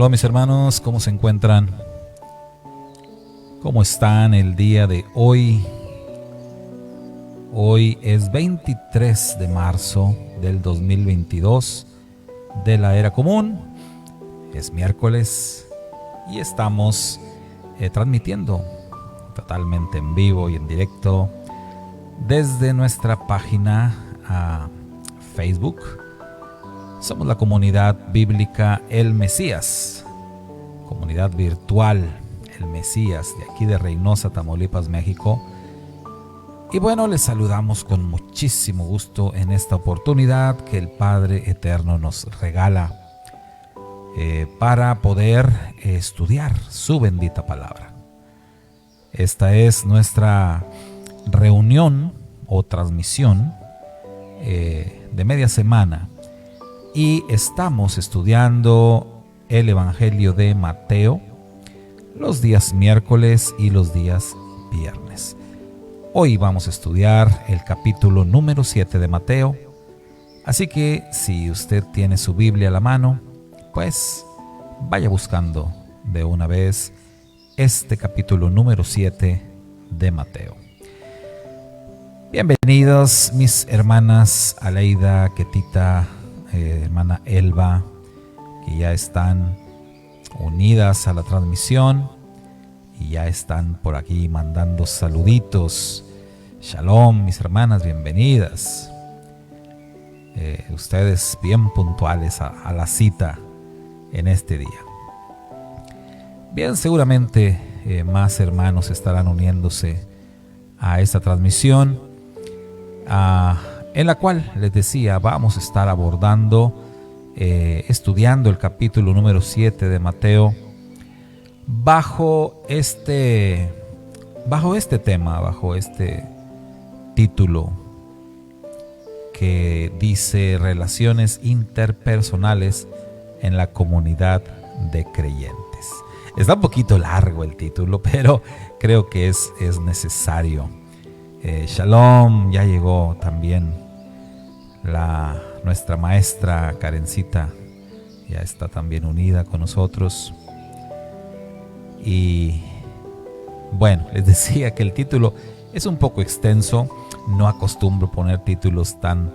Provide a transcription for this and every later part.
Shalom mis hermanos, ¿cómo se encuentran? ¿Cómo están el día de hoy? Hoy es 23 de marzo del 2022 de la era común. Es miércoles y estamos transmitiendo totalmente en vivo y en directo desde nuestra página a Facebook. Somos la comunidad bíblica El Mesías, comunidad virtual El Mesías, de aquí de Reynosa, Tamaulipas, México. Y bueno, les saludamos con muchísimo gusto en esta oportunidad que el Padre Eterno nos regala para poder estudiar su bendita palabra. Esta es nuestra reunión o transmisión de media semana. Y estamos estudiando el Evangelio de Mateo los días miércoles y los días viernes. Hoy vamos a estudiar el capítulo número 7 de Mateo. Así que si usted tiene su Biblia a la mano, pues vaya buscando de una vez este capítulo número 7 de Mateo. Bienvenidos mis hermanas Aleida, Ketita, hermana Elba, que ya están unidas a la transmisión y ya están por aquí mandando saluditos. Shalom, mis hermanas, bienvenidas. Ustedes bien puntuales a la cita en este día. Bien, seguramente más hermanos estarán uniéndose a esta transmisión, en la cual les decía, vamos a estar abordando, estudiando el capítulo número 7 de Mateo bajo este tema, bajo este título que dice Relaciones interpersonales en la comunidad de creyentes. Está un poquito largo el título, pero creo que es necesario. Shalom, ya llegó también nuestra maestra Karencita, ya está también unida con nosotros. Y bueno, les decía que el título es un poco extenso. No acostumbro poner títulos tan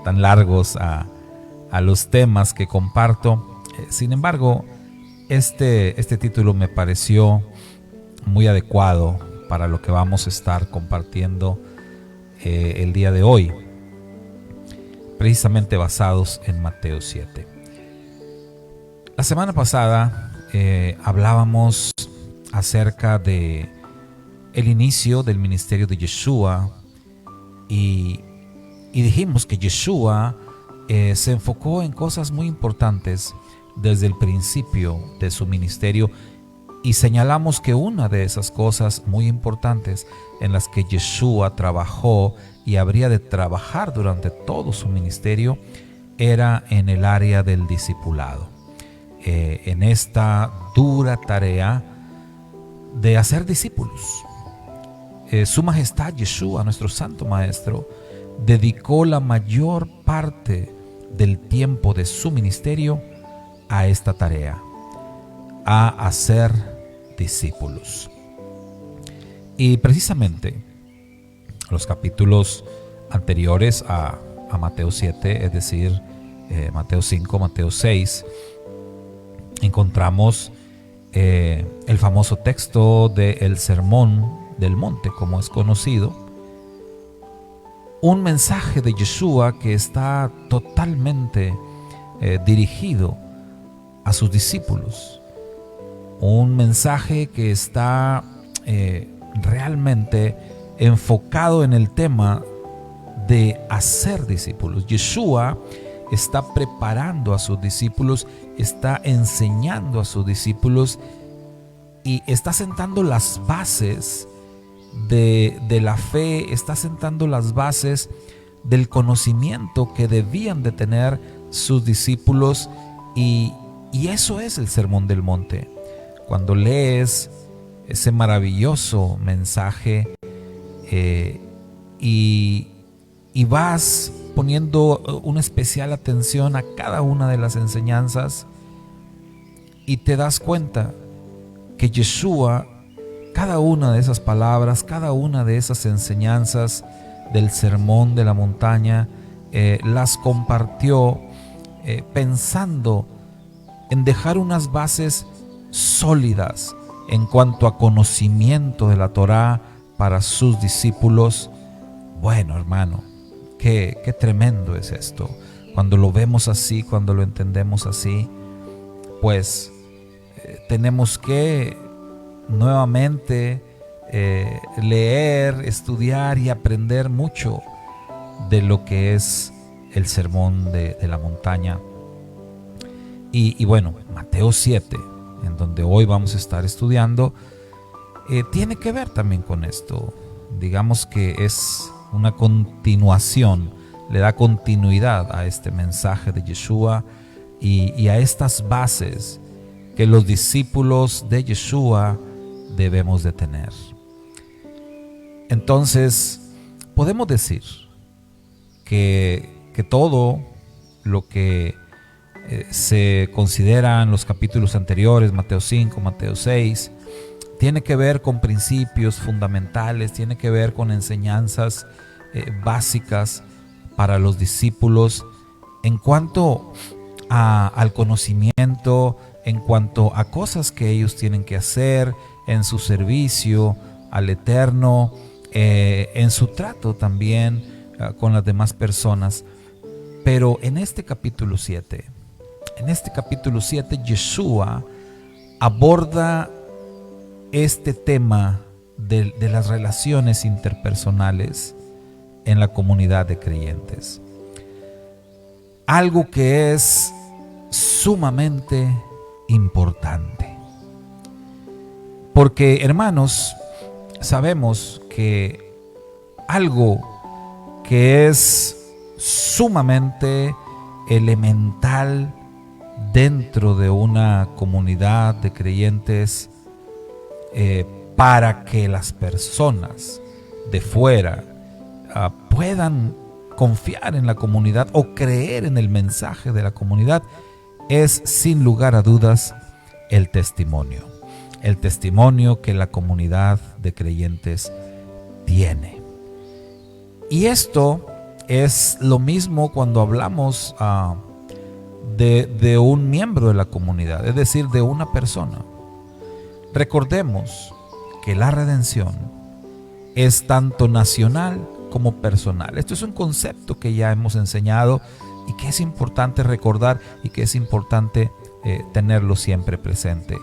largos a los temas que comparto. Sin embargo, este título me pareció muy adecuado para lo que vamos a estar compartiendo el día de hoy, precisamente basados en Mateo 7. La semana pasada hablábamos acerca de el inicio del ministerio de Yeshua y dijimos que Yeshua se enfocó en cosas muy importantes desde el principio de su ministerio. Y señalamos que una de esas cosas muy importantes en las que Yeshua trabajó y habría de trabajar durante todo su ministerio era en el área del discipulado. En esta dura tarea de hacer discípulos. Su Majestad Yeshua, nuestro Santo Maestro, dedicó la mayor parte del tiempo de su ministerio a esta tarea, a hacer discípulos. Y precisamente los capítulos anteriores a Mateo 7, es decir, Mateo 5, Mateo 6, encontramos el famoso texto del Sermón del Monte, como es conocido, un mensaje de Yeshua que está totalmente dirigido a sus discípulos. Un mensaje que está realmente enfocado en el tema de hacer discípulos. Yeshua está preparando a sus discípulos, está enseñando a sus discípulos y está sentando las bases de la fe, está sentando las bases del conocimiento que debían de tener sus discípulos y eso es el Sermón del Monte. Cuando lees ese maravilloso mensaje y vas poniendo una especial atención a cada una de las enseñanzas, y te das cuenta que Yeshua, cada una de esas palabras, cada una de esas enseñanzas del sermón de la montaña, las compartió pensando en dejar unas bases sólidas en cuanto a conocimiento de la Torá para sus discípulos. Bueno, hermano, qué tremendo es esto. Cuando lo vemos así, cuando lo entendemos así, pues tenemos que nuevamente leer, estudiar y aprender mucho de lo que es el sermón de la montaña. Y bueno, Mateo 7, en donde hoy vamos a estar estudiando, tiene que ver también con esto. Digamos que es una continuación, le da continuidad a este mensaje de Yeshua y a estas bases que los discípulos de Yeshua debemos de tener. Entonces, podemos decir que todo lo que se considera en los capítulos anteriores, Mateo 5, Mateo 6, tiene que ver con principios fundamentales, tiene que ver con enseñanzas básicas para los discípulos en cuanto al conocimiento, en cuanto a cosas que ellos tienen que hacer en su servicio al Eterno, en su trato también con las demás personas. Pero en este capítulo 7, Yeshua aborda este tema de las relaciones interpersonales en la comunidad de creyentes. Algo que es sumamente importante. Porque, hermanos, sabemos que algo que es sumamente elemental dentro de una comunidad de creyentes, para que las personas de fuera puedan confiar en la comunidad o creer en el mensaje de la comunidad, es sin lugar a dudas el testimonio que la comunidad de creyentes tiene. Y esto es lo mismo cuando hablamos de un miembro de la comunidad, es decir, de una persona. Recordemos que la redención es tanto nacional como personal. Esto es un concepto que ya hemos enseñado y que es importante recordar y que es importante tenerlo siempre presente.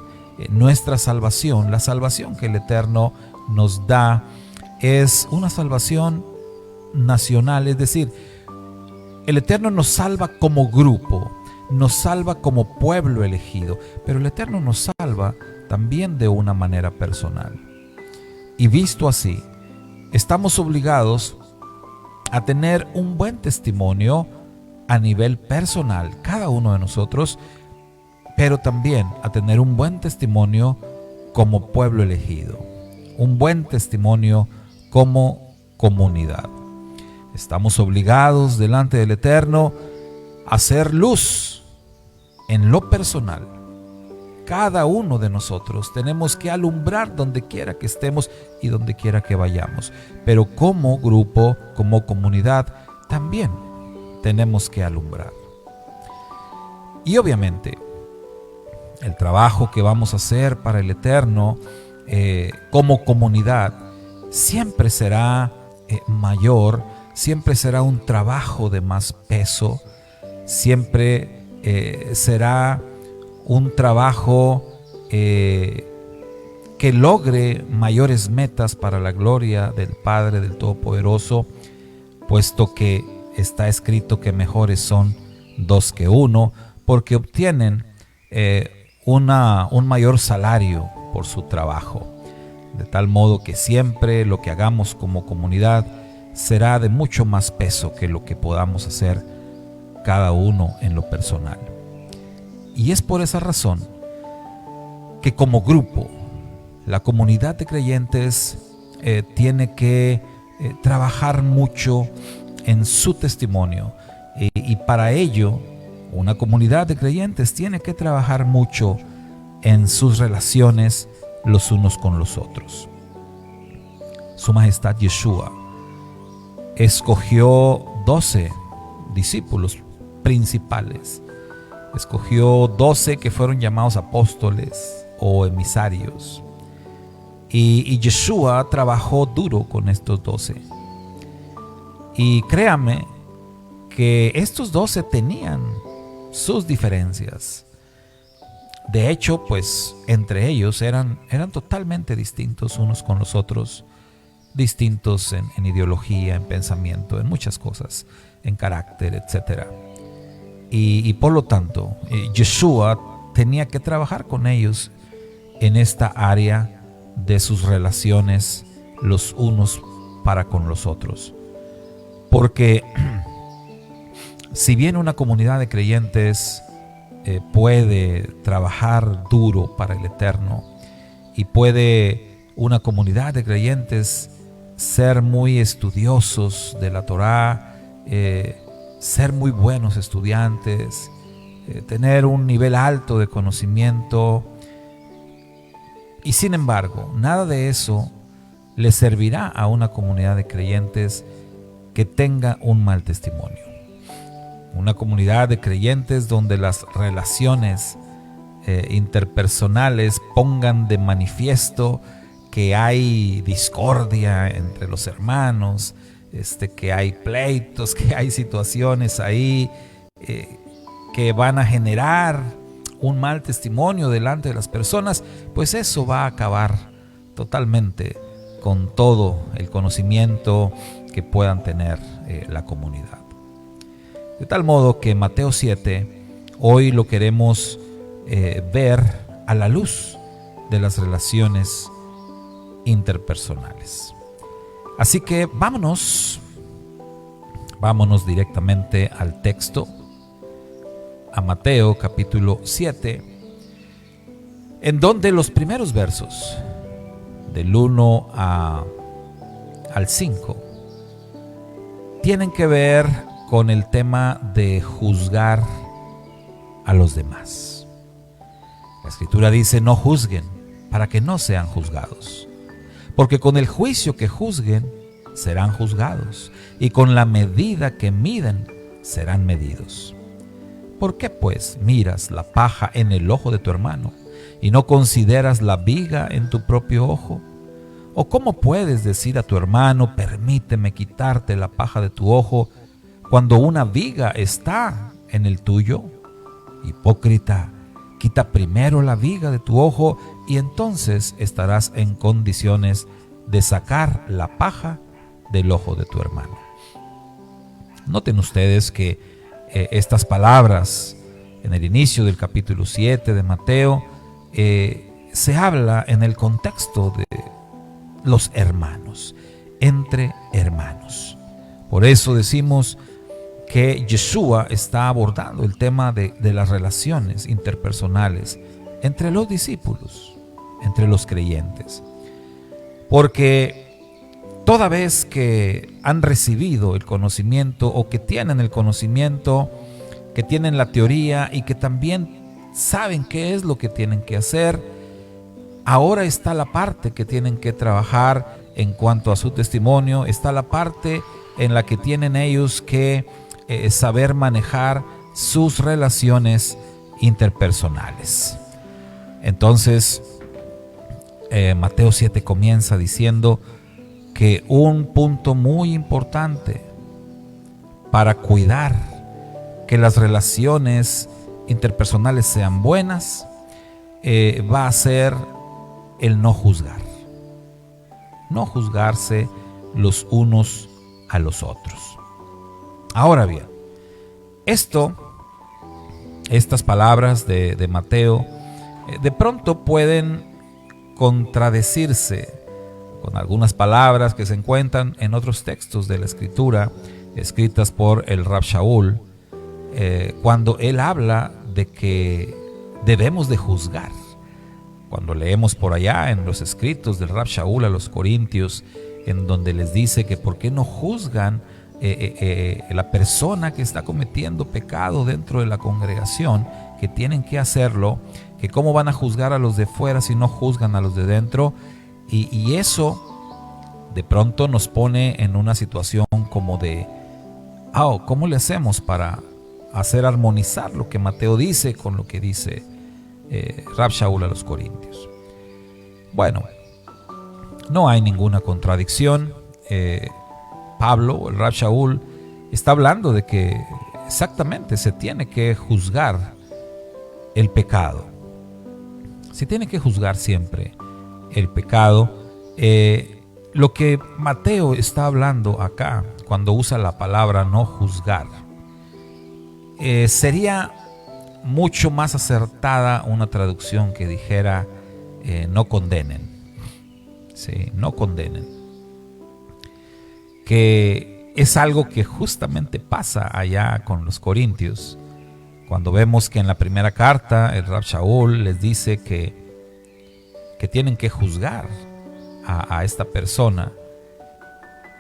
Nuestra salvación, la salvación que el Eterno nos da, es una salvación nacional, es decir, el Eterno nos salva como grupo, nos salva como pueblo elegido, pero el Eterno nos salva también de una manera personal. Y visto así, estamos obligados a tener un buen testimonio a nivel personal, cada uno de nosotros, pero también a tener un buen testimonio como pueblo elegido, un buen testimonio como comunidad. Estamos obligados delante del Eterno a hacer luz en lo personal. Cada uno de nosotros tenemos que alumbrar donde quiera que estemos y donde quiera que vayamos. Pero como grupo, como comunidad, también tenemos que alumbrar. Y obviamente, el trabajo que vamos a hacer para el Eterno como comunidad siempre será mayor, siempre será un trabajo de más peso, siempre será un trabajo que logre mayores metas para la gloria del Padre, del Todopoderoso, puesto que está escrito que mejores son dos que uno, porque obtienen un mayor salario por su trabajo. De tal modo que siempre lo que hagamos como comunidad será de mucho más peso que lo que podamos hacer cada uno en lo personal. Y es por esa razón que como grupo, la comunidad de creyentes tiene que trabajar mucho en su testimonio. Y para ello, una comunidad de creyentes tiene que trabajar mucho en sus relaciones los unos con los otros. Su Majestad Yeshua escogió 12 discípulos principales. Escogió 12 que fueron llamados apóstoles o emisarios. Y Yeshua trabajó duro con estos 12. Y créame que estos 12 tenían sus diferencias. De hecho, pues entre ellos eran totalmente distintos unos con los otros. Distintos en ideología, en pensamiento, en muchas cosas, en carácter, etc. Y por lo tanto, Yeshua tenía que trabajar con ellos en esta área de sus relaciones los unos para con los otros. Porque si bien una comunidad de creyentes puede trabajar duro para el Eterno, y puede una comunidad de creyentes ser muy estudiosos de la Torá, ser muy buenos estudiantes, tener un nivel alto de conocimiento, y sin embargo, nada de eso le servirá a una comunidad de creyentes que tenga un mal testimonio. Una comunidad de creyentes donde las relaciones interpersonales pongan de manifiesto que hay discordia entre los hermanos, que hay pleitos, que hay situaciones ahí que van a generar un mal testimonio delante de las personas, pues eso va a acabar totalmente con todo el conocimiento que puedan tener la comunidad. De tal modo que Mateo 7 hoy lo queremos ver a la luz de las relaciones interpersonales. Así que vámonos directamente al texto, a Mateo capítulo 7, en donde los primeros versos del 1 al 5 tienen que ver con el tema de juzgar a los demás. La Escritura dice: no juzguen para que no sean juzgados, porque con el juicio que juzguen serán juzgados, y con la medida que miden serán medidos. ¿Por qué pues miras la paja en el ojo de tu hermano y no consideras la viga en tu propio ojo? ¿O cómo puedes decir a tu hermano: permíteme quitarte la paja de tu ojo, cuando una viga está en el tuyo? Hipócrita, quita primero la viga de tu ojo y entonces estarás en condiciones de sacar la paja del ojo de tu hermano. Noten ustedes que estas palabras en el inicio del capítulo 7 de Mateo se habla en el contexto de los hermanos, entre hermanos. Por eso decimos que Yeshua está abordando el tema de las relaciones interpersonales entre los discípulos, entre los creyentes. Porque toda vez que han recibido el conocimiento, o que tienen el conocimiento, que tienen la teoría y que también saben qué es lo que tienen que hacer, ahora está la parte que tienen que trabajar en cuanto a su testimonio, está la parte en la que tienen ellos que saber manejar sus relaciones interpersonales. Entonces, Mateo 7 comienza diciendo que un punto muy importante para cuidar que las relaciones interpersonales sean buenas va a ser el no juzgar. No juzgarse los unos a los otros. Ahora bien, estas palabras de Mateo de pronto pueden contradecirse con algunas palabras que se encuentran en otros textos de la Escritura, escritas por el Rab Shaul, cuando él habla de que debemos de juzgar. Cuando leemos por allá en los escritos del Rab Shaul a los Corintios, en donde les dice que por qué no juzgan la persona que está cometiendo pecado dentro de la congregación, que tienen que hacerlo, que cómo van a juzgar a los de fuera si no juzgan a los de dentro, y eso de pronto nos pone en una situación como de, ¿cómo le hacemos para hacer armonizar lo que Mateo dice con lo que dice Rab Shaul a los corintios? Bueno, no hay ninguna contradicción. Pablo, el Rab Shaul, está hablando de que exactamente se tiene que juzgar el pecado. Se tiene que juzgar siempre el pecado. Lo que Mateo está hablando acá, cuando usa la palabra no juzgar, sería mucho más acertada una traducción que dijera no condenen. Sí, no condenen. Que es algo que justamente pasa allá con los corintios. Cuando vemos que en la primera carta el Rab Shaul les dice que tienen que juzgar a esta persona,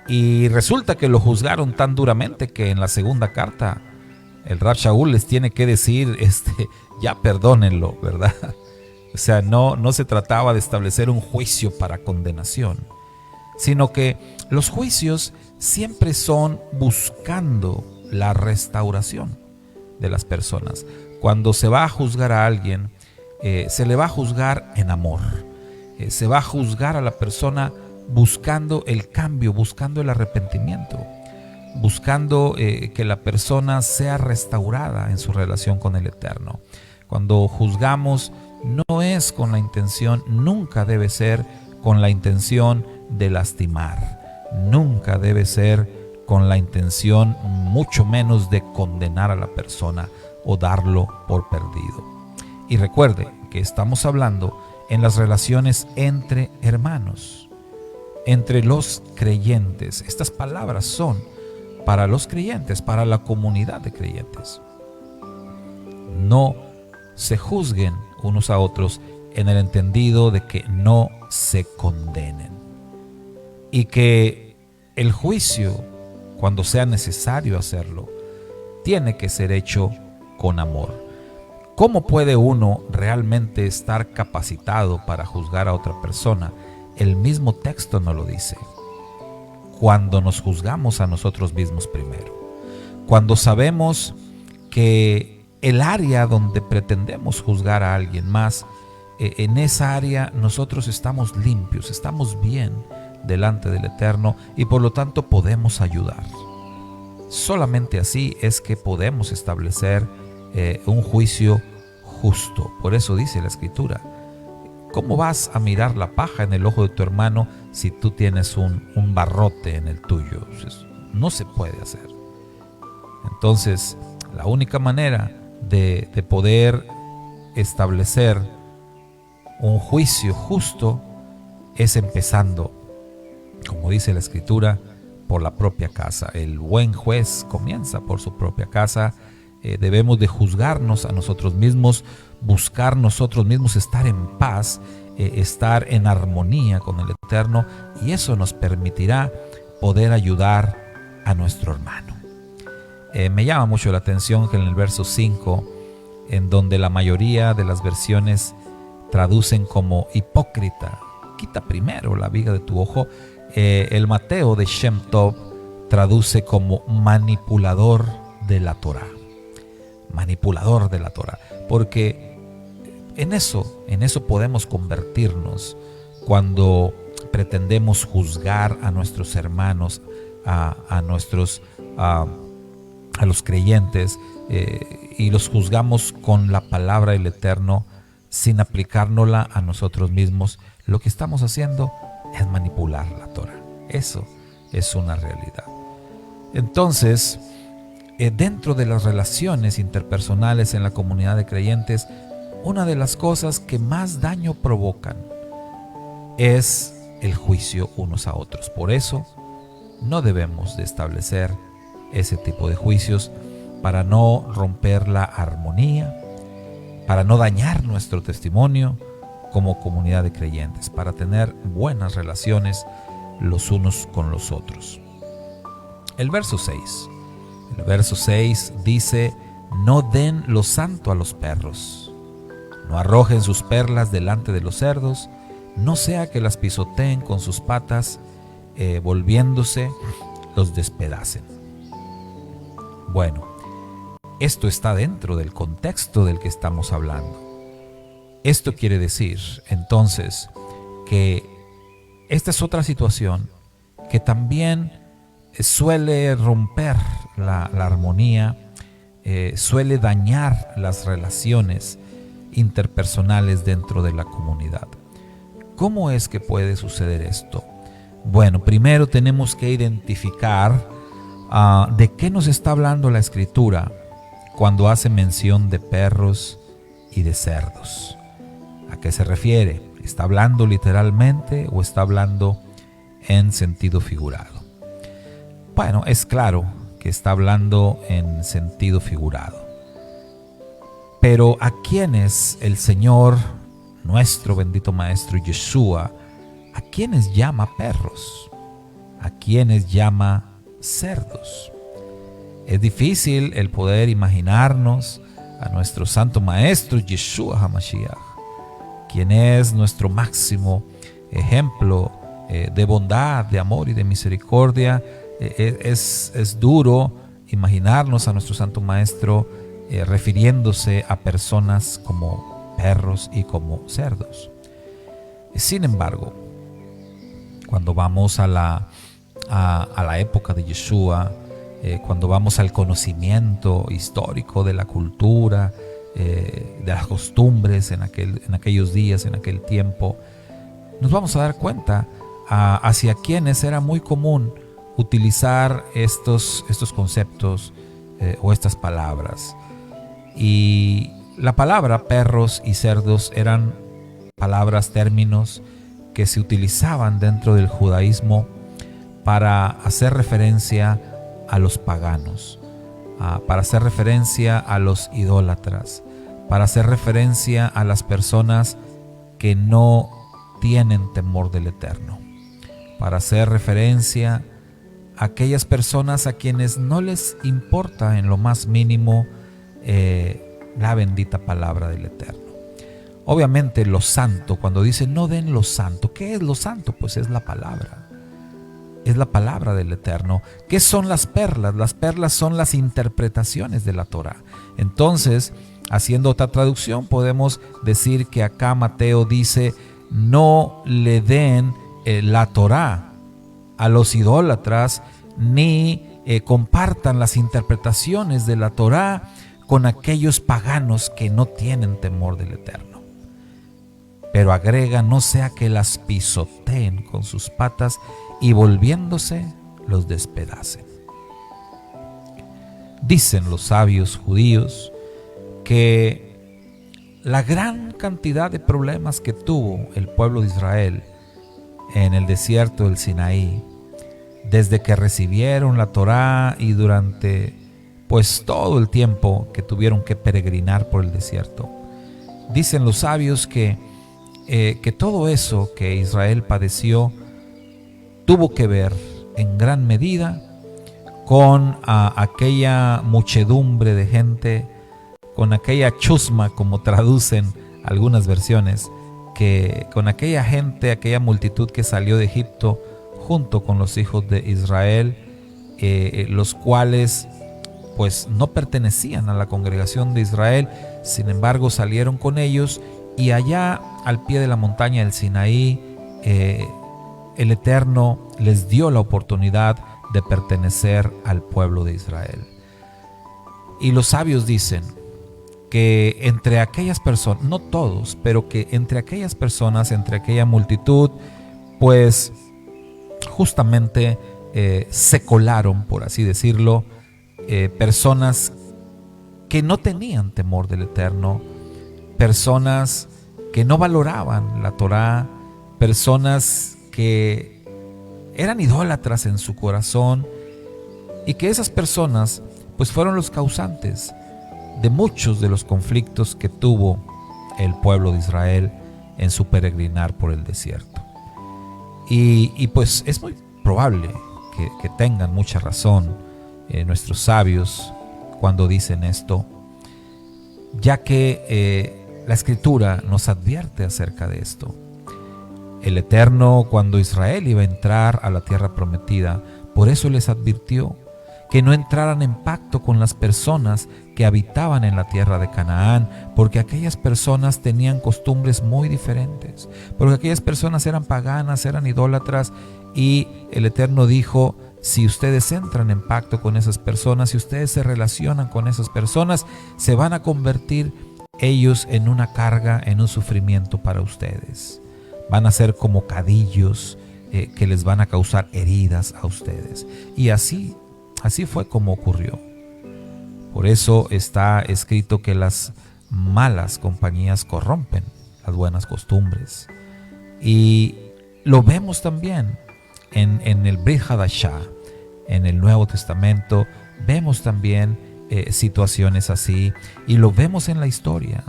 y resulta que lo juzgaron tan duramente que en la segunda carta el Rab Shaul les tiene que decir ya perdónenlo, ¿verdad? O sea, no se trataba de establecer un juicio para condenación, sino que los juicios siempre son buscando la restauración de las personas. Cuando se va a juzgar a alguien, se le va a juzgar en amor. Se va a juzgar a la persona buscando el cambio, buscando el arrepentimiento, buscando que la persona sea restaurada en su relación con el Eterno. Cuando juzgamos, no es con la intención, nunca debe ser con la intención de lastimar, nunca debe ser con la intención, mucho menos de condenar a la persona o darlo por perdido. Y recuerde que estamos hablando en las relaciones entre hermanos, entre los creyentes. Estas palabras son para los creyentes, para la comunidad de creyentes. No se juzguen unos a otros en el entendido de que no se condenen, y que el juicio, cuando sea necesario hacerlo, tiene que ser hecho con amor. ¿Cómo puede uno realmente estar capacitado para juzgar a otra persona? El mismo texto nos lo dice. Cuando nos juzgamos a nosotros mismos primero. Cuando sabemos que el área donde pretendemos juzgar a alguien más, en esa área nosotros estamos limpios, estamos bien delante del Eterno, y por lo tanto podemos ayudar. Solamente así es que podemos establecer un juicio justo. Por eso dice la Escritura: ¿cómo vas a mirar la paja en el ojo de tu hermano si tú tienes un barrote en el tuyo? No se puede hacer. Entonces, la única manera de poder establecer un juicio justo es empezando, como dice la Escritura, por la propia casa. El buen juez comienza por su propia casa. Debemos de juzgarnos a nosotros mismos, buscar nosotros mismos estar en paz, estar en armonía con el Eterno, y eso nos permitirá poder ayudar a nuestro hermano. Me llama mucho la atención que en el verso 5, en donde la mayoría de las versiones traducen como hipócrita, quita primero la viga de tu ojo, el Mateo de Shem Tov traduce como manipulador de la Torah. Manipulador de la Torah, porque en eso podemos convertirnos cuando pretendemos juzgar a nuestros hermanos, a los creyentes, y los juzgamos con la palabra del Eterno sin aplicárnosla a nosotros mismos. Lo que estamos haciendo es manipular la Torah. Eso es una realidad. Entonces, dentro de las relaciones interpersonales en la comunidad de creyentes, una de las cosas que más daño provocan es el juicio unos a otros. Por eso no debemos de establecer ese tipo de juicios, para no romper la armonía, para no dañar nuestro testimonio como comunidad de creyentes, para tener buenas relaciones los unos con los otros. El verso 6 dice: no den lo santo a los perros, no arrojen sus perlas delante de los cerdos, no sea que las pisoteen con sus patas, volviéndose los despedacen. Bueno, esto está dentro del contexto del que estamos hablando. Esto quiere decir, entonces, que esta es otra situación que también suele romper la armonía, suele dañar las relaciones interpersonales dentro de la comunidad. ¿Cómo es que puede suceder esto? Bueno, primero tenemos que identificar de qué nos está hablando la Escritura cuando hace mención de perros y de cerdos. ¿A qué se refiere? ¿Está hablando literalmente o está hablando en sentido figurado? Bueno, es claro que está hablando en sentido figurado. Pero ¿a quiénes el Señor, nuestro bendito Maestro Yeshua, a quiénes llama perros? ¿A quiénes llama cerdos? Es difícil el poder imaginarnos a nuestro Santo Maestro Yeshua HaMashiach, quien es nuestro máximo ejemplo de bondad, de amor y de misericordia. Es duro imaginarnos a nuestro Santo Maestro refiriéndose a personas como perros y como cerdos. Sin embargo, cuando vamos a la época de Yeshua, cuando vamos al conocimiento histórico de la cultura, de las costumbres en aquellos días, en aquel tiempo, nos vamos a dar cuenta hacia quienes era muy común utilizar estos conceptos o estas palabras. Y la palabra perros y cerdos eran palabras, términos que se utilizaban dentro del judaísmo para hacer referencia a los paganos, para hacer referencia a los idólatras, para hacer referencia a las personas que no tienen temor del Eterno, para hacer referencia a aquellas personas a quienes no les importa en lo más mínimo la bendita palabra del Eterno. Obviamente lo santo, cuando dice no den lo santo, ¿qué es lo santo? Pues es la palabra. Es la palabra del Eterno. ¿Qué son las perlas? Las perlas son las interpretaciones de la Torah. Entonces, haciendo otra traducción, podemos decir que acá Mateo dice: no le den la Torah a los idólatras, ni compartan las interpretaciones de la Torah con aquellos paganos que no tienen temor del Eterno. Pero agrega: no sea que las pisoteen con sus patas y volviéndose los despedacen. Dicen los sabios judíos que la gran cantidad de problemas que tuvo el pueblo de Israel en el desierto del Sinaí, desde que recibieron la Torá y durante pues todo el tiempo que tuvieron que peregrinar por el desierto, dicen los sabios que todo eso que Israel padeció tuvo que ver en gran medida con aquella muchedumbre de gente, con aquella chusma, como traducen algunas versiones, que con aquella gente, aquella multitud que salió de Egipto junto con los hijos de Israel, los cuales pues no pertenecían a la congregación de Israel, sin embargo salieron con ellos, y allá al pie de la montaña del Sinaí, el Eterno les dio la oportunidad de pertenecer al pueblo de Israel. Y los sabios dicen que entre aquellas personas, no todos, pero que entre aquellas personas, entre aquella multitud, pues justamente se colaron, por así decirlo, personas que no tenían temor del Eterno, personas que no valoraban la Torá, personas que eran idólatras en su corazón, y que esas personas pues fueron los causantes de muchos de los conflictos que tuvo el pueblo de Israel en su peregrinar por el desierto. Y pues es muy probable que tengan mucha razón nuestros sabios cuando dicen esto, ya que la Escritura nos advierte acerca de esto. El Eterno, cuando Israel iba a entrar a la tierra prometida, por eso les advirtió que no entraran en pacto con las personas que habitaban en la tierra de Canaán, porque aquellas personas tenían costumbres muy diferentes, porque aquellas personas eran paganas, eran idólatras, y el Eterno dijo: si ustedes entran en pacto con esas personas, si ustedes se relacionan con esas personas, se van a convertir ellos en una carga, en un sufrimiento para ustedes. Van a ser como cadillos que les van a causar heridas a ustedes. Y así fue como ocurrió. Por eso está escrito que las malas compañías corrompen las buenas costumbres. Y lo vemos también en el Brit Hadashah, en el Nuevo Testamento. Vemos también situaciones así, y lo vemos en la historia.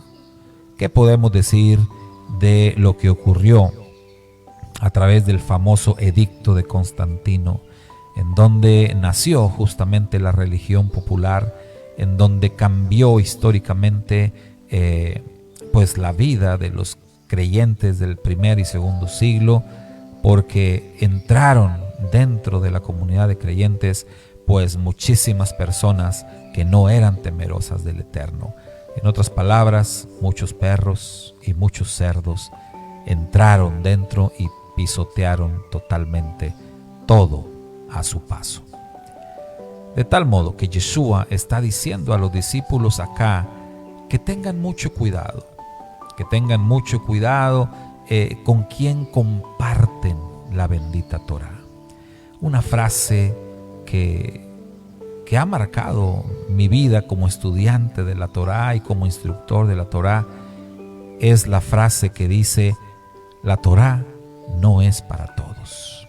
¿Qué podemos decir de lo que ocurrió a través del famoso edicto de Constantino, en donde nació justamente la religión popular, en donde cambió históricamente pues la vida de los creyentes del primer y segundo siglo, porque entraron dentro de la comunidad de creyentes pues muchísimas personas que no eran temerosas del Eterno? En otras palabras, muchos perros y muchos cerdos entraron dentro y pisotearon totalmente todo a su paso. De tal modo que Yeshua está diciendo a los discípulos acá que tengan mucho cuidado, con quien comparten la bendita Torah. Una frase que ha marcado mi vida como estudiante de la Torah y como instructor de la Torah es la frase que dice: la Torah no es para todos.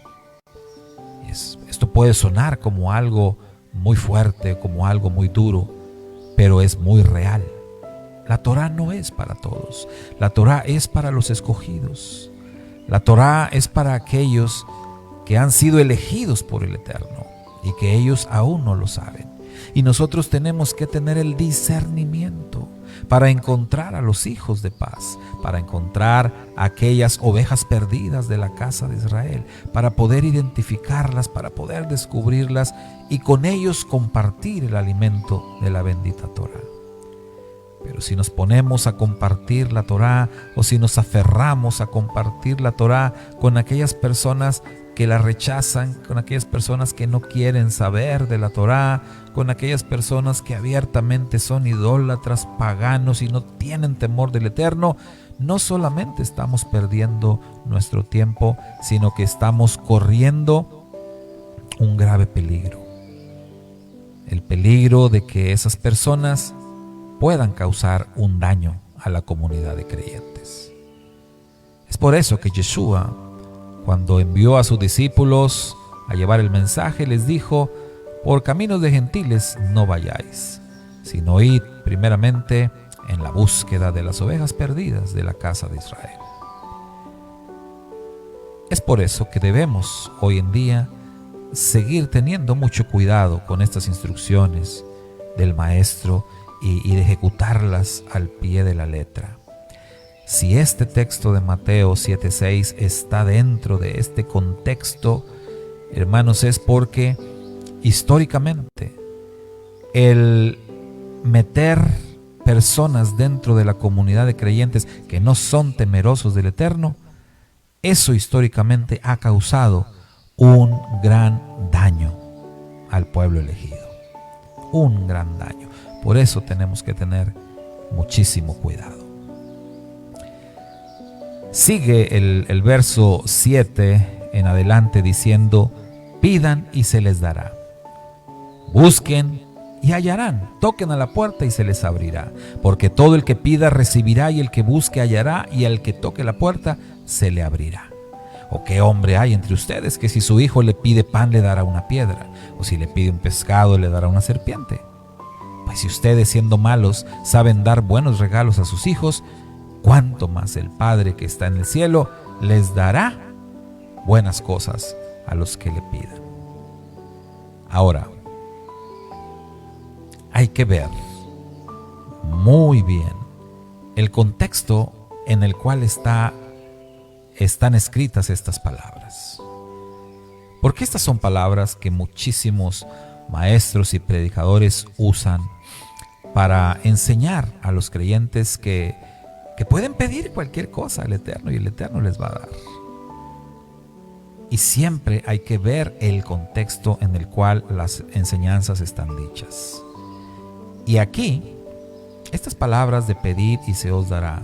Esto puede sonar como algo muy fuerte, como algo muy duro, pero es muy real. La Torah no es para todos. La Torah es para los escogidos. La Torah es para aquellos que han sido elegidos por el Eterno y que ellos aún no lo saben. Y nosotros tenemos que tener el discernimiento para encontrar a los hijos de paz, para encontrar a aquellas ovejas perdidas de la casa de Israel, para poder identificarlas, para poder descubrirlas y con ellos compartir el alimento de la bendita Torah. Pero si nos ponemos a compartir la Torah, o si nos aferramos a compartir la Torah con aquellas personas que la rechazan, con aquellas personas que no quieren saber de la Torah, con aquellas personas que abiertamente son idólatras, paganos y no tienen temor del Eterno, no solamente estamos perdiendo nuestro tiempo, sino que estamos corriendo un grave peligro. El peligro de que esas personas puedan causar un daño a la comunidad de creyentes. Es por eso que Yeshua, cuando envió a sus discípulos a llevar el mensaje, les dijo: por caminos de gentiles no vayáis, sino id primeramente en la búsqueda de las ovejas perdidas de la casa de Israel. Es por eso que debemos hoy en día seguir teniendo mucho cuidado con estas instrucciones del Maestro y de ejecutarlas al pie de la letra. Si este texto de Mateo 7:6 está dentro de este contexto, hermanos, es porque históricamente el meter personas dentro de la comunidad de creyentes que no son temerosos del Eterno, eso históricamente ha causado un gran daño al pueblo elegido. Un gran daño. Por eso tenemos que tener muchísimo cuidado. Sigue el verso 7 en adelante diciendo: pidan y se les dará. Busquen y hallarán. Toquen a la puerta y se les abrirá. Porque todo el que pida recibirá, y el que busque hallará, y al que toque la puerta se le abrirá. ¿O qué hombre hay entre ustedes que si su hijo le pide pan le dará una piedra? ¿O si le pide un pescado le dará una serpiente? Pues si ustedes, siendo malos, saben dar buenos regalos a sus hijos, ¿cuánto más el Padre que está en el cielo les dará buenas cosas a los que le pidan? Ahora, hay que ver muy bien el contexto en el cual están escritas estas palabras. Porque estas son palabras que muchísimos maestros y predicadores usan para enseñar a los creyentes que pueden pedir cualquier cosa al Eterno y el Eterno les va a dar. Y siempre hay que ver el contexto en el cual las enseñanzas están dichas. Y aquí, estas palabras de pedir y se os dará,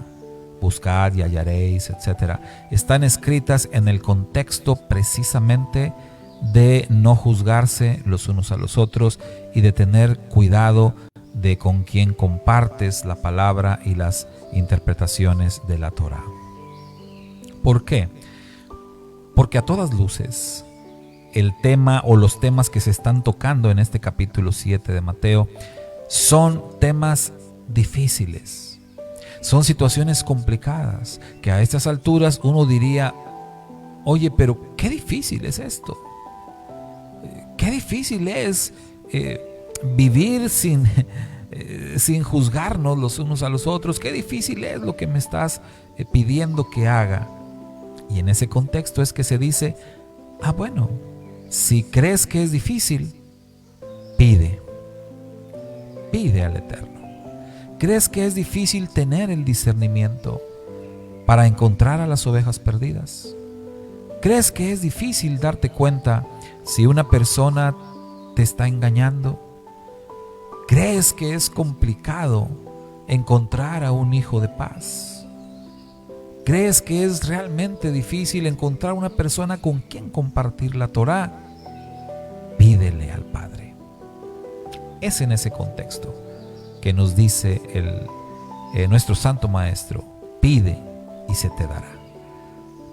buscad y hallaréis, etc., están escritas en el contexto precisamente de no juzgarse los unos a los otros y de tener cuidado de con quién compartes la palabra y las interpretaciones de la Torá. ¿Por qué? Porque a todas luces el tema o los temas que se están tocando en este capítulo 7 de Mateo son temas difíciles, son situaciones complicadas que a estas alturas uno diría: oye, pero qué difícil es esto, qué difícil es vivir sin juzgarnos los unos a los otros, qué difícil es lo que me estás pidiendo que haga. Y en ese contexto es que se dice: bueno, si crees que es difícil, pide al Eterno. ¿Crees que es difícil tener el discernimiento para encontrar a las ovejas perdidas? ¿Crees que es difícil darte cuenta si una persona te está engañando? ¿Crees que es complicado encontrar a un hijo de paz? ¿Crees que es realmente difícil encontrar una persona con quien compartir la Torá? Pídele al Padre. Es en ese contexto que nos dice nuestro Santo Maestro: pide y se te dará.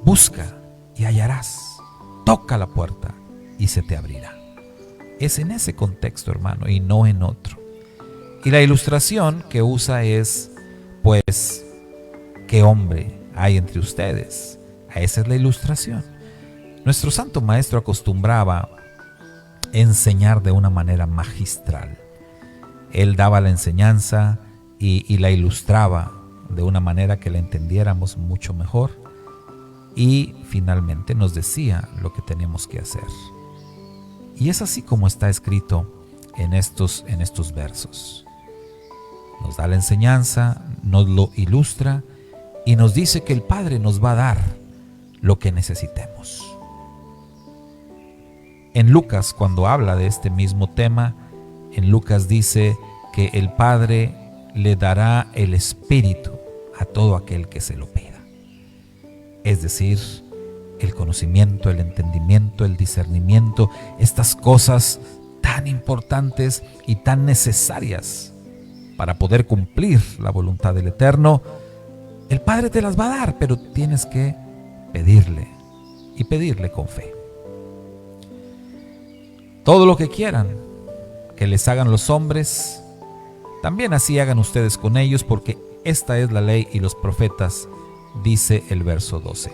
Busca y hallarás. Toca la puerta y se te abrirá. Es en ese contexto, hermano, y no en otro. Y la ilustración que usa es, pues, ¿qué hombre hay entre ustedes? Esa es la ilustración. Nuestro Santo Maestro acostumbraba enseñar de una manera magistral. Él daba la enseñanza y la ilustraba de una manera que la entendiéramos mucho mejor, y finalmente nos decía lo que teníamos que hacer. Y es así como está escrito en estos versos. Nos da la enseñanza, nos lo ilustra y nos dice que el Padre nos va a dar lo que necesitemos. En Lucas, cuando habla de este mismo tema, en Lucas dice que el Padre le dará el Espíritu a todo aquel que se lo pida. Es decir, el conocimiento, el entendimiento, el discernimiento, estas cosas tan importantes y tan necesarias para poder cumplir la voluntad del Eterno, el Padre te las va a dar, pero tienes que pedirle y pedirle con fe. Todo lo que quieran que les hagan los hombres, también así hagan ustedes con ellos, porque esta es la ley y los profetas, dice el verso 12.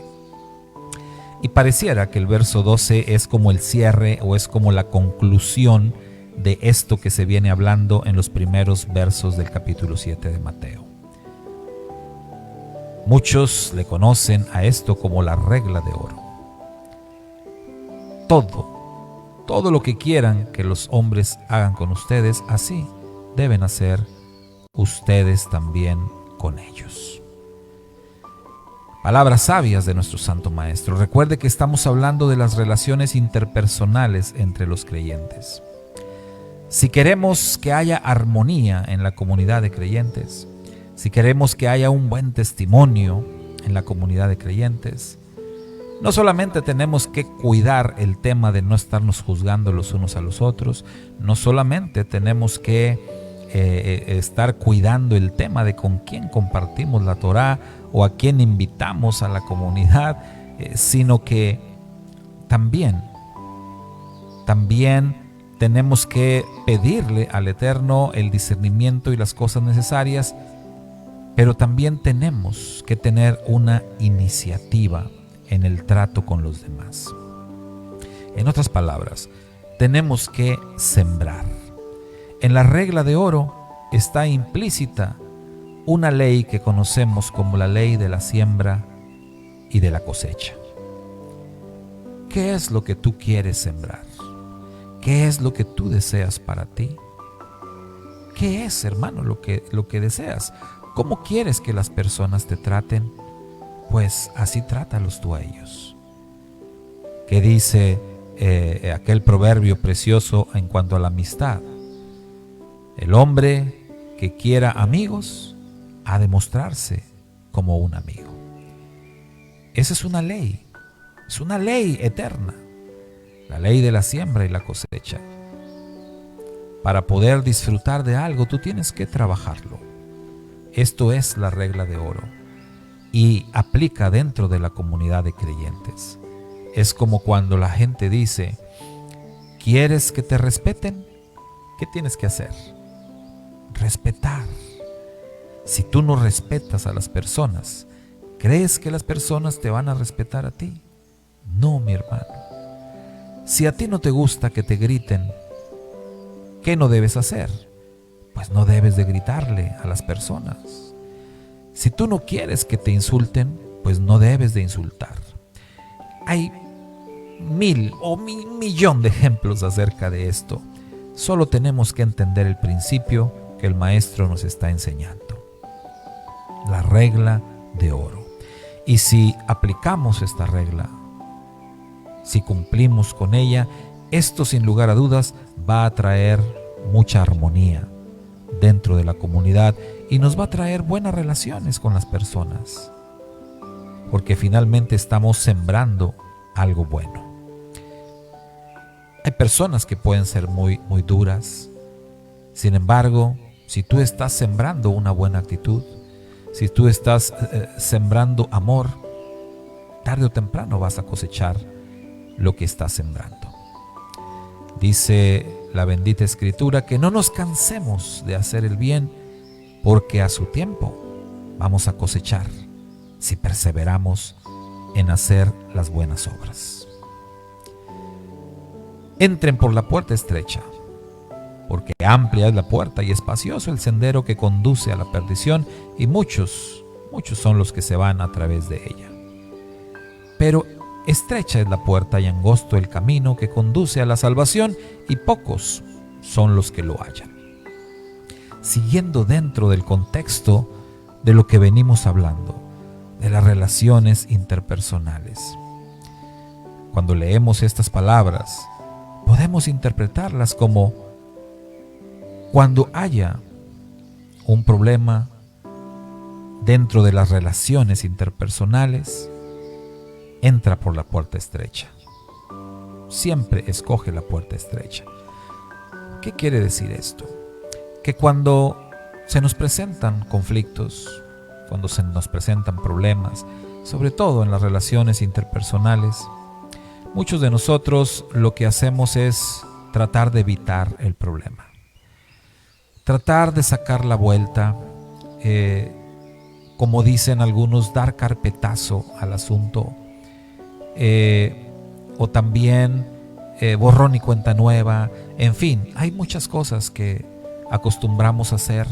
Y pareciera que el verso 12 es como el cierre o es como la conclusión de esto que se viene hablando en los primeros versos del capítulo 7 de Mateo. Muchos le conocen a esto como la regla de oro. Todo lo que quieran que los hombres hagan con ustedes, así deben hacer ustedes también con ellos. Palabras sabias de nuestro Santo Maestro. Recuerde que estamos hablando de las relaciones interpersonales entre los creyentes. Si queremos que haya armonía en la comunidad de creyentes, si queremos que haya un buen testimonio en la comunidad de creyentes, no solamente tenemos que cuidar el tema de no estarnos juzgando los unos a los otros, no solamente tenemos que estar cuidando el tema de con quién compartimos la Torá o a quién invitamos a la comunidad, sino que también tenemos que pedirle al Eterno el discernimiento y las cosas necesarias, pero también tenemos que tener una iniciativa en el trato con los demás. En otras palabras, tenemos que sembrar. En la regla de oro está implícita una ley que conocemos como la ley de la siembra y de la cosecha. ¿Qué es lo que tú quieres sembrar? ¿Qué es lo que tú deseas para ti? ¿Qué es, hermano, lo que deseas? ¿Cómo quieres que las personas te traten? Pues así trátalos tú a ellos. ¿Qué dice aquel proverbio precioso en cuanto a la amistad? El hombre que quiera amigos ha de mostrarse como un amigo. Esa es una ley eterna, la ley de la siembra y la cosecha. Para poder disfrutar de algo, tú tienes que trabajarlo. Esto es la regla de oro y aplica dentro de la comunidad de creyentes. Es como cuando la gente dice, ¿quieres que te respeten? ¿Qué tienes que hacer? Respetar. Si tú no respetas a las personas, ¿crees que las personas te van a respetar a ti? No, mi hermano. Si a ti no te gusta que te griten, ¿qué no debes hacer? Pues no debes de gritarle a las personas. Si tú no quieres que te insulten, pues no debes de insultar. Hay 1000 o 1,000,000 de ejemplos acerca de esto. Solo tenemos que entender el principio que el maestro nos está enseñando. La regla de oro. Y si aplicamos esta regla, si cumplimos con ella, esto sin lugar a dudas va a traer mucha armonía dentro de la comunidad y nos va a traer buenas relaciones con las personas, porque finalmente estamos sembrando algo bueno. Hay personas que pueden ser muy duras. Sin embargo, si tú estás sembrando una buena actitud, si tú estás sembrando amor, tarde o temprano vas a cosechar lo que estás sembrando. Dice la bendita Escritura que no nos cansemos de hacer el bien, porque a su tiempo vamos a cosechar si perseveramos en hacer las buenas obras. Entren por la puerta estrecha, porque amplia es la puerta y espacioso el sendero que conduce a la perdición, y muchos son los que se van a través de ella. Pero estrecha es la puerta y angosto el camino que conduce a la salvación, y pocos son los que lo hallan. Siguiendo dentro del contexto de lo que venimos hablando, de las relaciones interpersonales. Cuando leemos estas palabras, podemos interpretarlas como: cuando haya un problema dentro de las relaciones interpersonales, entra por la puerta estrecha. Siempre escoge la puerta estrecha. ¿Qué quiere decir esto? Que cuando se nos presentan conflictos, cuando se nos presentan problemas, sobre todo en las relaciones interpersonales, muchos de nosotros lo que hacemos es tratar de evitar el problema. Tratar de sacar la vuelta, como dicen algunos, dar carpetazo al asunto, o también borrón y cuenta nueva. En fin, hay muchas cosas que acostumbramos a hacer,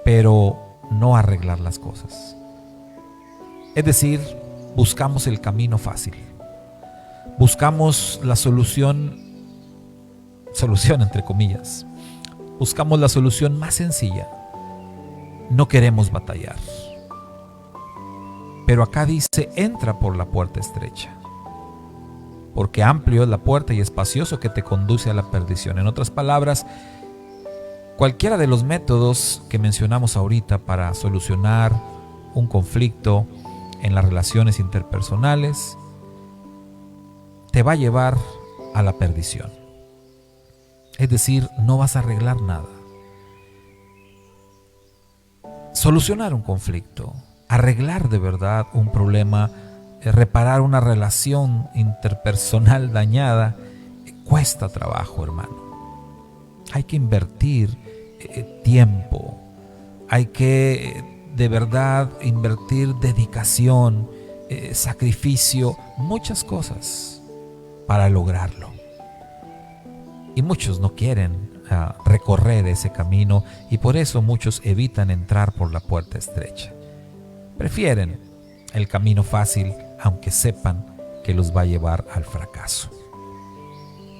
pero no arreglar las cosas. Es decir, buscamos el camino fácil, buscamos la solución entre comillas, buscamos la solución más sencilla, no queremos batallar. Pero acá dice: entra por la puerta estrecha, porque amplio es la puerta y espacioso que te conduce a la perdición. En otras palabras, cualquiera de los métodos que mencionamos ahorita para solucionar un conflicto en las relaciones interpersonales te va a llevar a la perdición. Es decir, no vas a arreglar nada. Solucionar un conflicto, arreglar de verdad un problema, reparar una relación interpersonal dañada, cuesta trabajo, hermano. Hay que invertir tiempo, hay que de verdad invertir dedicación, sacrificio, muchas cosas para lograrlo. Y muchos no quieren recorrer ese camino, y por eso muchos evitan entrar por la puerta estrecha. Prefieren el camino fácil, aunque sepan que los va a llevar al fracaso.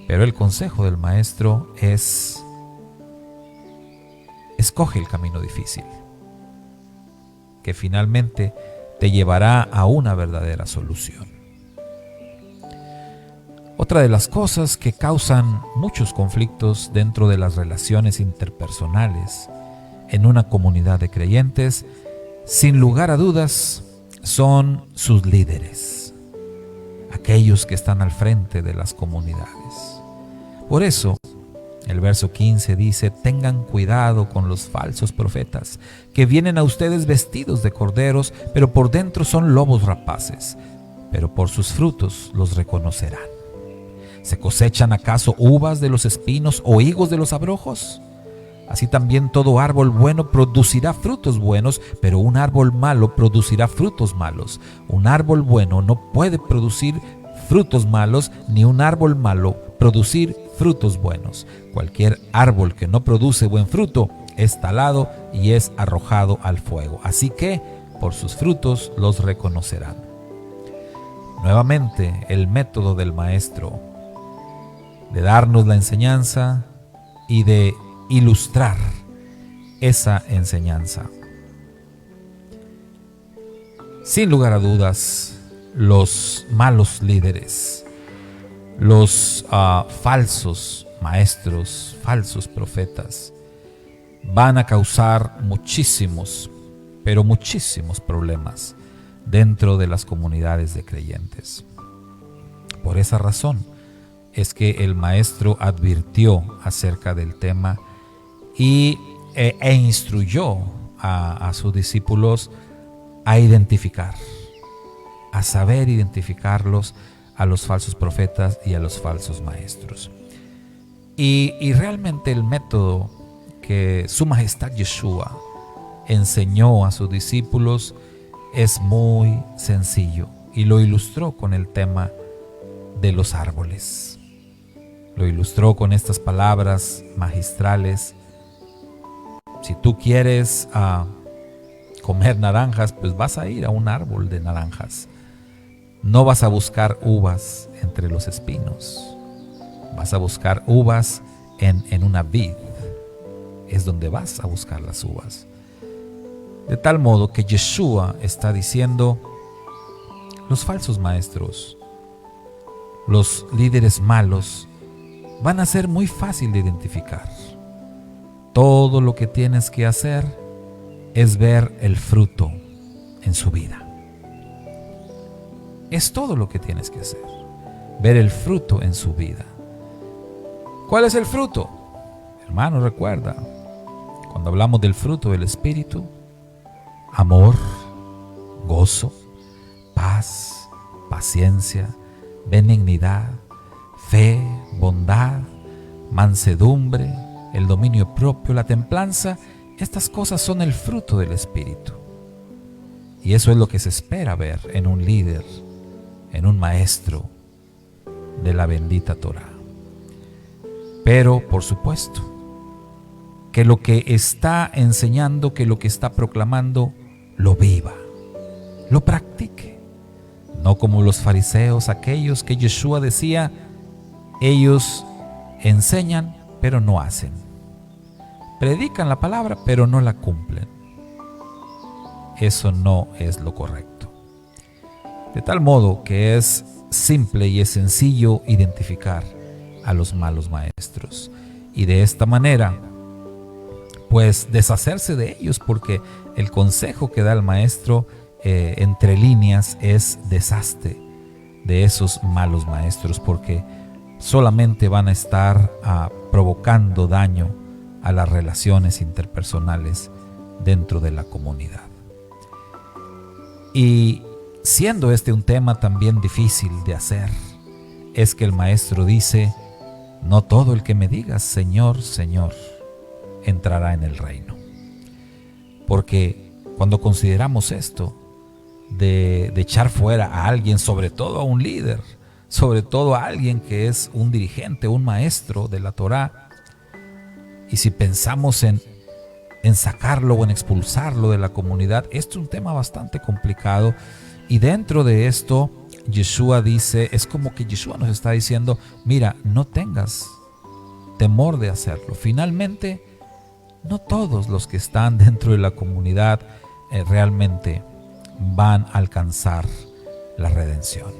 Pero el consejo del maestro es: escoge el camino difícil, que finalmente te llevará a una verdadera solución. Otra de las cosas que causan muchos conflictos dentro de las relaciones interpersonales en una comunidad de creyentes, sin lugar a dudas, son sus líderes, aquellos que están al frente de las comunidades. Por eso, el verso 15 dice: tengan cuidado con los falsos profetas, que vienen a ustedes vestidos de corderos, pero por dentro son lobos rapaces, pero por sus frutos los reconocerán. ¿Se cosechan acaso uvas de los espinos o higos de los abrojos? Así también todo árbol bueno producirá frutos buenos, pero un árbol malo producirá frutos malos. Un árbol bueno no puede producir frutos malos, ni un árbol malo producir frutos buenos. Cualquier árbol que no produce buen fruto es talado y es arrojado al fuego. Así que por sus frutos los reconocerán. Nuevamente, el método del maestro de darnos la enseñanza y de ilustrar esa enseñanza. Sin lugar a dudas, los malos líderes, los falsos maestros, falsos profetas, van a causar muchísimos, pero muchísimos problemas dentro de las comunidades de creyentes. Por esa razón es que el maestro advirtió acerca del tema e instruyó a sus discípulos a identificar, a saber identificarlos, a los falsos profetas y a los falsos maestros. Y realmente el método que Su Majestad Yeshua enseñó a sus discípulos es muy sencillo, y lo ilustró con el tema de los árboles. Lo ilustró con estas palabras magistrales: si tú quieres comer naranjas, pues vas a ir a un árbol de naranjas. No vas a buscar uvas entre los espinos. Vas a buscar uvas en una vid. Es donde vas a buscar las uvas. De tal modo que Yeshua está diciendo: los falsos maestros, los líderes malos, van a ser muy fácil de identificar. Todo lo que tienes que hacer es ver el fruto en su vida. Es todo lo que tienes que hacer, ver el fruto en su vida. ¿Cuál es el fruto? Hermano, recuerda, cuando hablamos del fruto del Espíritu: amor, gozo, paz, paciencia, benignidad, fe, bondad, mansedumbre, el dominio propio, la templanza. Estas cosas son el fruto del Espíritu. Y eso es lo que se espera ver en un líder, en un maestro de la bendita Torá. Pero, por supuesto, que lo que está enseñando, que lo que está proclamando, lo viva, lo practique. No como los fariseos, aquellos que Yeshua decía: ellos enseñan, pero no hacen. Predican la palabra, pero no la cumplen. Eso no es lo correcto. De tal modo que es simple y es sencillo identificar a los malos maestros. Y de esta manera, pues deshacerse de ellos, porque el consejo que da el maestro entre líneas es: deshazte de esos malos maestros, porque solamente van a estar provocando daño a las relaciones interpersonales dentro de la comunidad. Y siendo este un tema también difícil de hacer, es que el maestro dice: no todo el que me diga Señor, Señor, entrará en el reino. Porque cuando consideramos esto, de echar fuera a alguien, sobre todo a un líder, sobre todo a alguien que es un dirigente, un maestro de la Torá, Y si pensamos en sacarlo o en expulsarlo de la comunidad, esto es un tema bastante complicado. Y dentro de esto, Yeshua dice, es como que Yeshua nos está diciendo, mira, no tengas temor de hacerlo. Finalmente, no todos los que están dentro de la comunidad realmente van a alcanzar la redención.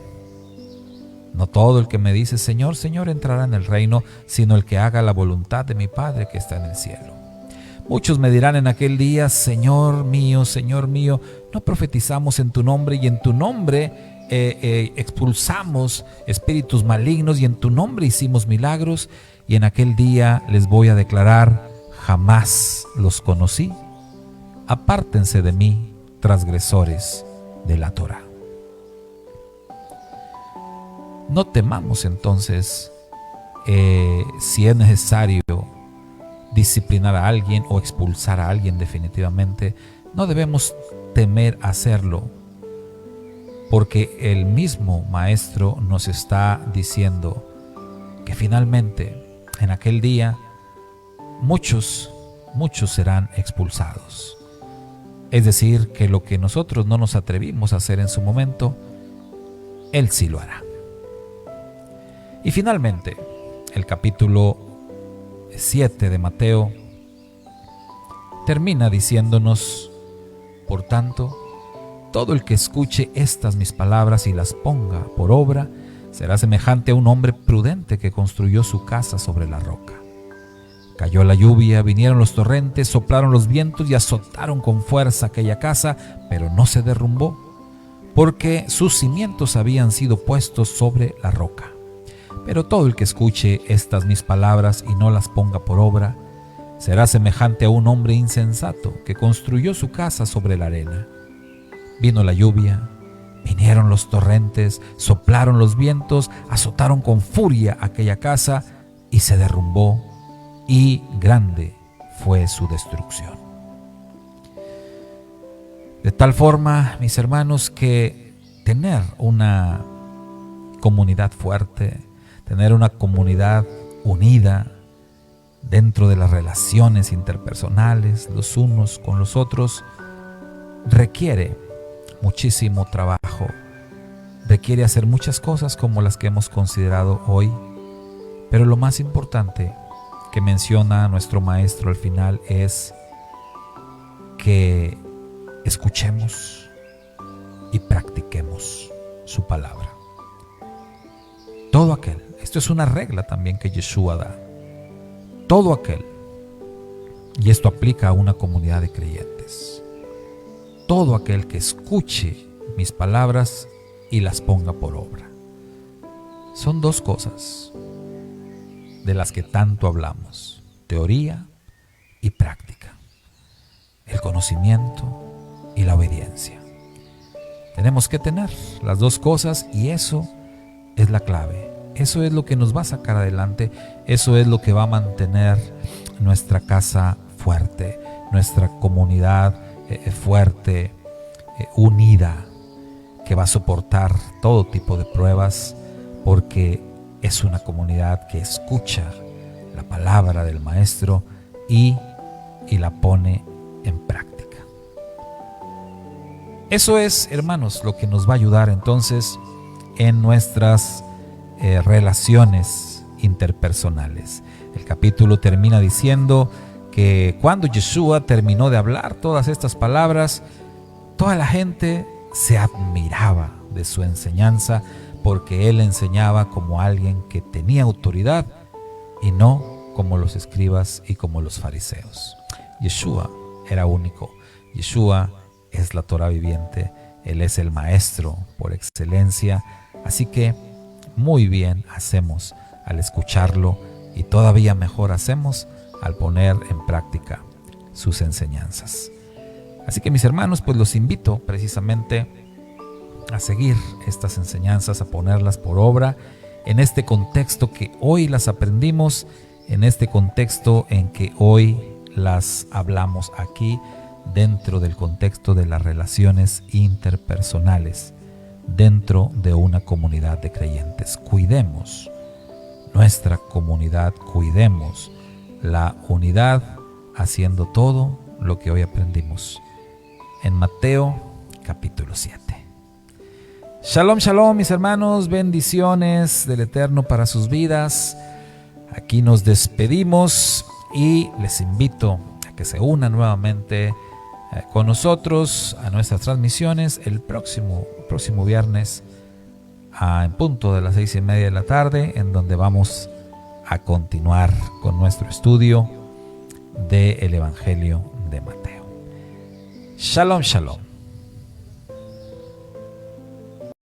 No todo el que me dice Señor, Señor entrará en el reino, sino el que haga la voluntad de mi Padre que está en el cielo. Muchos me dirán en aquel día, Señor mío, no profetizamos en tu nombre y en tu nombre expulsamos espíritus malignos y en tu nombre hicimos milagros. Y en aquel día les voy a declarar, jamás los conocí. Apártense de mí, transgresores de la Torá. No temamos entonces si es necesario disciplinar a alguien o expulsar a alguien definitivamente. No debemos temer hacerlo, porque el mismo Maestro nos está diciendo que finalmente en aquel día muchos serán expulsados. Es decir, que lo que nosotros no nos atrevimos a hacer en su momento, Él sí lo hará. Y finalmente, el capítulo 7 de Mateo termina diciéndonos, por tanto, todo el que escuche estas mis palabras y las ponga por obra, será semejante a un hombre prudente que construyó su casa sobre la roca. Cayó la lluvia, vinieron los torrentes, soplaron los vientos y azotaron con fuerza aquella casa, pero no se derrumbó, porque sus cimientos habían sido puestos sobre la roca. Pero todo el que escuche estas mis palabras y no las ponga por obra, será semejante a un hombre insensato que construyó su casa sobre la arena. Vino la lluvia, vinieron los torrentes, soplaron los vientos, azotaron con furia aquella casa y se derrumbó, y grande fue su destrucción. De tal forma, mis hermanos, que tener una comunidad fuerte, tener una comunidad unida dentro de las relaciones interpersonales, los unos con los otros, requiere muchísimo trabajo, requiere hacer muchas cosas como las que hemos considerado hoy, pero lo más importante que menciona nuestro Maestro al final es que escuchemos y practiquemos su palabra. Todo aquel, esto es una regla también que Yeshua da, todo aquel, y esto aplica a una comunidad de creyentes, todo aquel que escuche mis palabras y las ponga por obra. Son dos cosas de las que tanto hablamos, teoría y práctica, el conocimiento y la obediencia. Tenemos que tener las dos cosas y eso es la clave. Eso es lo que nos va a sacar adelante, eso es lo que va a mantener nuestra casa fuerte, nuestra comunidad fuerte, unida, que va a soportar todo tipo de pruebas, porque es una comunidad que escucha la palabra del Maestro y la pone en práctica. Eso es, hermanos, lo que nos va a ayudar entonces en nuestras relaciones interpersonales. El capítulo termina diciendo que cuando Yeshua terminó de hablar todas estas palabras, toda la gente se admiraba de su enseñanza, porque él enseñaba como alguien que tenía autoridad y no como los escribas y como los fariseos. Yeshua era único. Yeshua es la Torá viviente. Él es el Maestro por excelencia. Así que muy bien hacemos al escucharlo y todavía mejor hacemos al poner en práctica sus enseñanzas. Así que mis hermanos, pues los invito precisamente a seguir estas enseñanzas, a ponerlas por obra en este contexto que hoy las aprendimos, en este contexto en que hoy las hablamos aquí, dentro del contexto de las relaciones interpersonales, dentro de una comunidad de creyentes. Cuidemos nuestra comunidad, cuidemos la unidad, haciendo todo lo que hoy aprendimos en Mateo capítulo 7. Shalom, shalom, mis hermanos, bendiciones del Eterno para sus vidas. Aquí nos despedimos y les invito a que se unan nuevamente con nosotros a nuestras transmisiones el próximo viernes en punto de las 6:30 de la tarde, en donde vamos a continuar con nuestro estudio del Evangelio de Mateo. Shalom, shalom.